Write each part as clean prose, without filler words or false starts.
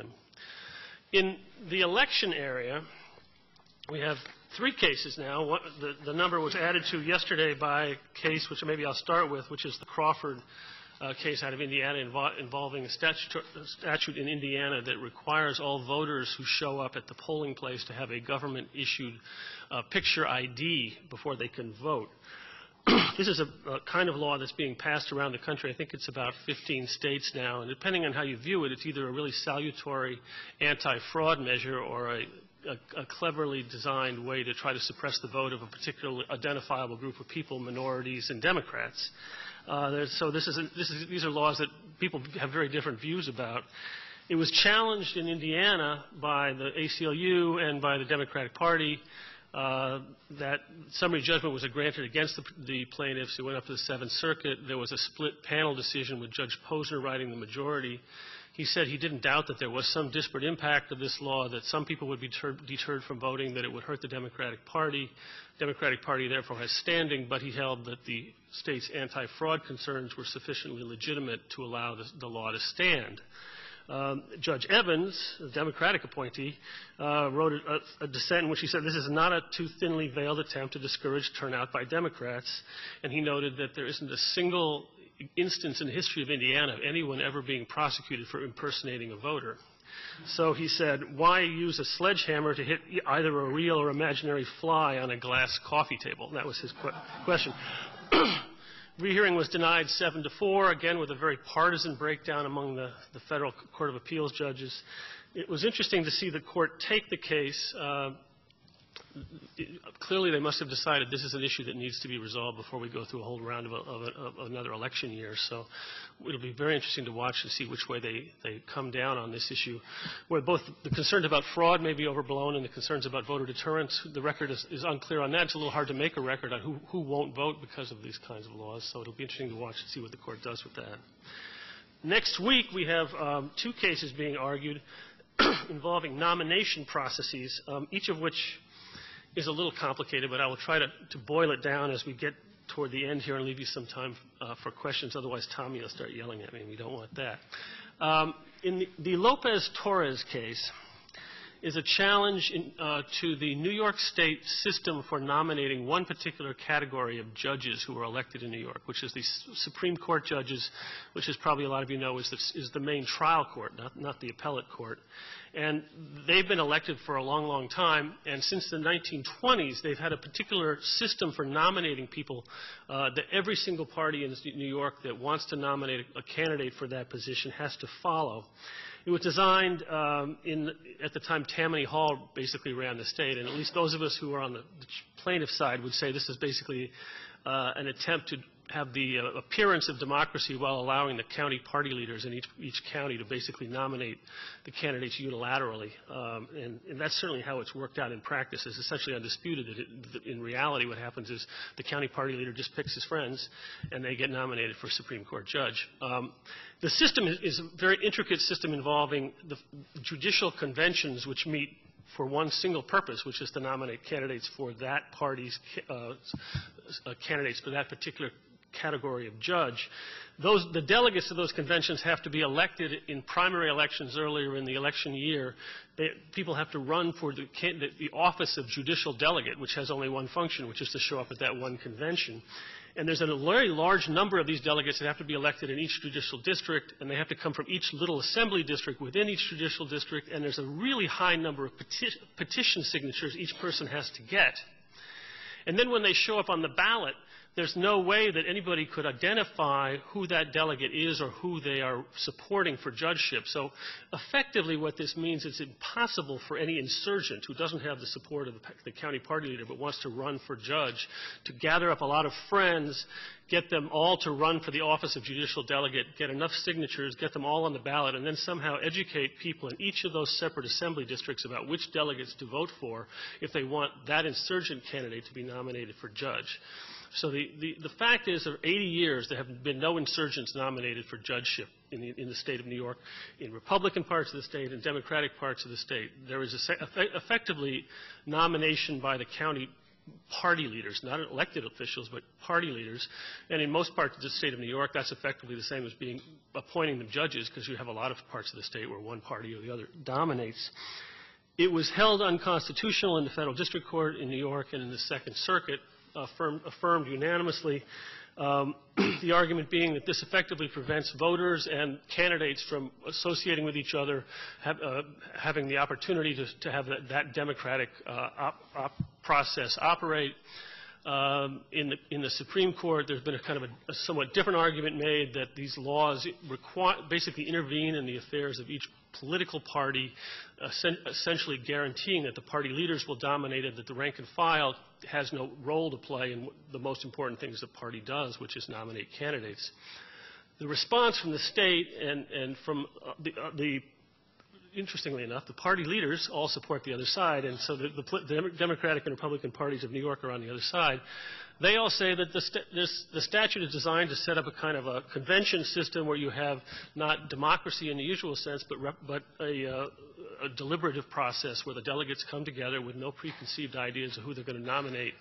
time. In the election area, we have 3 cases now. The number was added to yesterday by a case, which maybe I'll start with, which is the Crawford case out of Indiana involving a statute in Indiana that requires all voters who show up at the polling place to have a government-issued picture ID before they can vote. This is a kind of law that's being passed around the country. I think it's about 15 states now, and depending on how you view it, it's either a really salutary anti-fraud measure or a cleverly designed way to try to suppress the vote of a particularly identifiable group of people, minorities and Democrats. So these are laws that people have very different views about. It was challenged in Indiana by the ACLU and by the Democratic Party. That summary judgment was granted against the plaintiffs. It went up to the Seventh Circuit. There was a split panel decision with Judge Posner writing the majority. He said he didn't doubt that there was some disparate impact of this law, that some people would be deterred from voting, that it would hurt the Democratic Party. The Democratic Party therefore has standing, but he held that the state's anti-fraud concerns were sufficiently legitimate to allow the law to stand. Judge Evans, the Democratic appointee, wrote a dissent in which he said this is not a too thinly veiled attempt to discourage turnout by Democrats, and he noted that there isn't a single instance in the history of Indiana of anyone ever being prosecuted for impersonating a voter. So he said, why use a sledgehammer to hit either a real or imaginary fly on a glass coffee table? That was his question. Rehearing was denied 7-4, again with a very partisan breakdown among the Federal Court of Appeals judges. It was interesting to see the court take the case. Clearly they must have decided this is an issue that needs to be resolved before we go through a whole round of another election year. So it'll be very interesting to watch and see which way they come down on this issue, where both the concerns about fraud may be overblown and the concerns about voter deterrence. The record is unclear on that. It's a little hard to make a record on who won't vote because of these kinds of laws. So it'll be interesting to watch and see what the court does with that. Next week we have 2 cases being argued involving nomination processes, each of which is a little complicated, but I will try to boil it down as we get toward the end here and leave you some time for questions. Otherwise, Tommy will start yelling at me, and we don't want that. In the Lopez-Torres case is a challenge to the New York State system for nominating one particular category of judges who are elected in New York, which is the Supreme Court judges, which, as probably a lot of you know, is the main trial court, not the appellate court. And they've been elected for a long, long time, and since the 1920s, they've had a particular system for nominating people that every single party in New York that wants to nominate a candidate for that position has to follow. It was designed at the time Tammany Hall basically ran the state, and at least those of us who are on the plaintiff side would say this is basically an attempt to have the appearance of democracy while allowing the county party leaders in each county to basically nominate the candidates unilaterally. And that's certainly how it's worked out in practice. It's essentially undisputed that in reality what happens is the county party leader just picks his friends and they get nominated for Supreme Court judge. The system is a very intricate system involving the judicial conventions which meet for one single purpose, which is to nominate candidates for that party's candidates for that particular category of judge. The delegates of those conventions have to be elected in primary elections earlier in the election year. People have to run for the office of judicial delegate, which has only one function, which is to show up at that one convention. And there's a very large number of these delegates that have to be elected in each judicial district, and they have to come from each little assembly district within each judicial district, and there's a really high number of petition signatures each person has to get. And then when they show up on the ballot, there's no way that anybody could identify who that delegate is or who they are supporting for judgeship. So effectively what this means is it's impossible for any insurgent who doesn't have the support of the county party leader but wants to run for judge to gather up a lot of friends, get them all to run for the office of judicial delegate, get enough signatures, get them all on the ballot, and then somehow educate people in each of those separate assembly districts about which delegates to vote for if they want that insurgent candidate to be nominated for judge. So the fact is, for 80 years, there have been no insurgents nominated for judgeship in the state of New York, in Republican parts of the state and Democratic parts of the state. There is effectively nomination by the county party leaders, not elected officials, but party leaders. And in most parts of the state of New York, that's effectively the same as appointing them judges, because you have a lot of parts of the state where one party or the other dominates. It was held unconstitutional in the Federal District Court in New York and in the Second Circuit, affirmed unanimously. The argument being that this effectively prevents voters and candidates from associating with each other, having the opportunity to have that democratic process operate. In the Supreme Court, there's been a kind of a somewhat different argument made that these laws basically intervene in the affairs of each political party, essentially guaranteeing that the party leaders will dominate and that the rank and file has no role to play in the most important things the party does, which is nominate candidates. The response from the state and from interestingly enough, the party leaders all support the other side, and so the Democratic and Republican parties of New York are on the other side. They all say that the statute is designed to set up a kind of a convention system where you have not democracy in the usual sense, but a deliberative process where the delegates come together with no preconceived ideas of who they're going to nominate,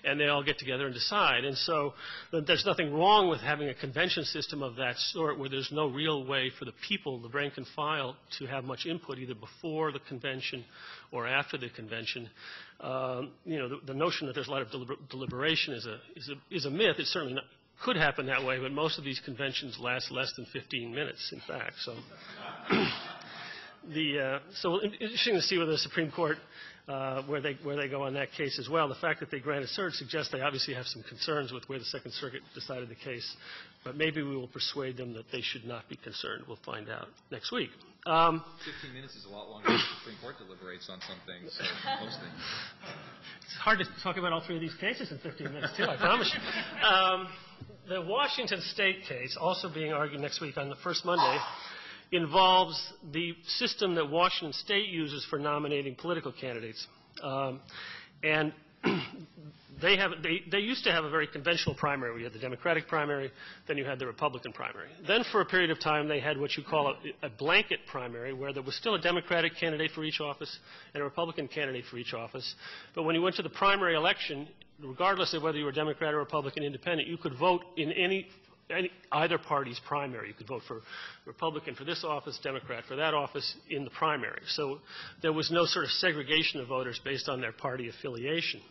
and they all get together and decide. And so there's nothing wrong with having a convention system of that sort where there's no real way for the people, the rank and file, to have much input either before the convention or after the convention. The notion that there's a lot of deliberation is a myth. It certainly could happen that way, but most of these conventions last less than 15 minutes, in fact. So, so interesting to see whether the Supreme Court, where they go on that case as well. The fact that they granted cert suggests they obviously have some concerns with where the Second Circuit decided the case, but maybe we will persuade them that they should not be concerned. We'll find out next week. 15 minutes is a lot longer than the Supreme Court deliberates on some things, so most things. It's hard to talk about all three of these cases in 15 minutes, too, I promise you. The Washington State case, also being argued next week on the first Monday, involves the system that Washington State uses for nominating political candidates. And they used to have a very conventional primary. We had the Democratic primary, then you had the Republican primary. Then for a period of time they had what you call a blanket primary, where there was still a Democratic candidate for each office and a Republican candidate for each office. But when you went to the primary election, regardless of whether you were Democrat or Republican independent, you could vote in either party's primary. You could vote for Republican for this office, Democrat for that office in the primary. So there was no sort of segregation of voters based on their party affiliation.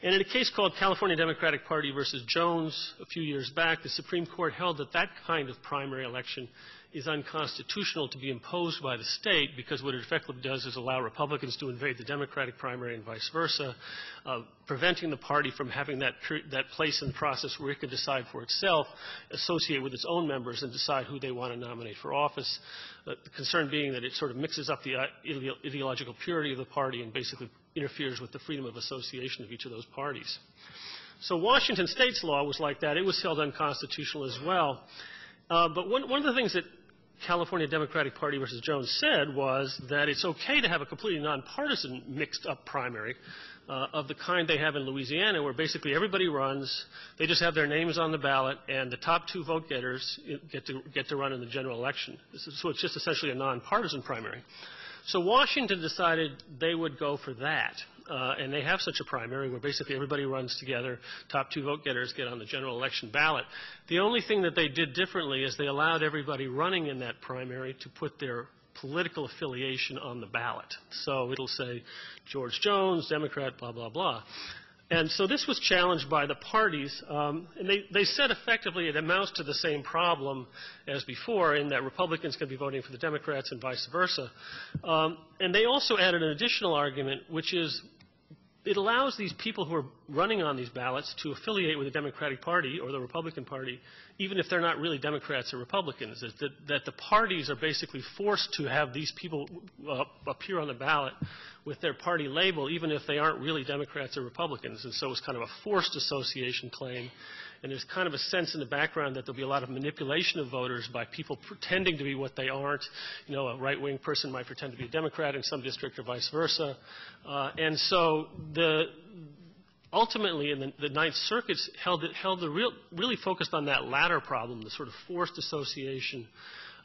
And in a case called California Democratic Party versus Jones a few years back, the Supreme Court held that that kind of primary election is unconstitutional to be imposed by the state, because what it effectively does is allow Republicans to invade the Democratic primary and vice versa, preventing the party from having that place in the process where it can decide for itself, associate with its own members, and decide who they want to nominate for office. The concern being that it sort of mixes up the ideological purity of the party and basically interferes with the freedom of association of each of those parties. So Washington State's law was like that. It was held unconstitutional as well. But one of the things that California Democratic Party versus Jones said was that it's okay to have a completely nonpartisan mixed-up primary of the kind they have in Louisiana, where basically everybody runs, they just have their names on the ballot, and the top two vote-getters get to run in the general election. So it's just essentially a nonpartisan primary. So Washington decided they would go for that. And they have such a primary where basically everybody runs together, top two vote-getters get on the general election ballot. The only thing that they did differently is they allowed everybody running in that primary to put their political affiliation on the ballot. So it'll say George Jones, Democrat, blah, blah, blah. And so this was challenged by the parties, and they said effectively it amounts to the same problem as before, in that Republicans can be voting for the Democrats and vice versa. And they also added an additional argument, which is it allows these people who are running on these ballots to affiliate with the Democratic Party or the Republican Party, even if they're not really Democrats or Republicans, that the parties are basically forced to have these people appear on the ballot with their party label, even if they aren't really Democrats or Republicans. And so it's kind of a forced association claim. And there's kind of a sense in the background that there'll be a lot of manipulation of voters by people pretending to be what they aren't. You know, a right-wing person might pretend to be a Democrat in some district or vice versa. And so ultimately, in the Ninth Circuit really focused on that latter problem, the sort of forced association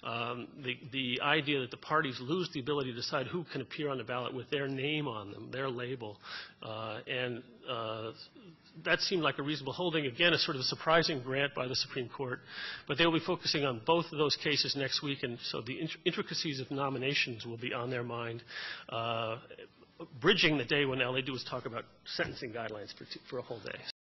the idea that the parties lose the ability to decide who can appear on the ballot with their name on them, their label, and that seemed like a reasonable holding. Again, a sort of a surprising grant by the Supreme Court, but they will be focusing on both of those cases next week, and so the intricacies of nominations will be on their mind, bridging the day when all they do is talk about sentencing guidelines for a whole day.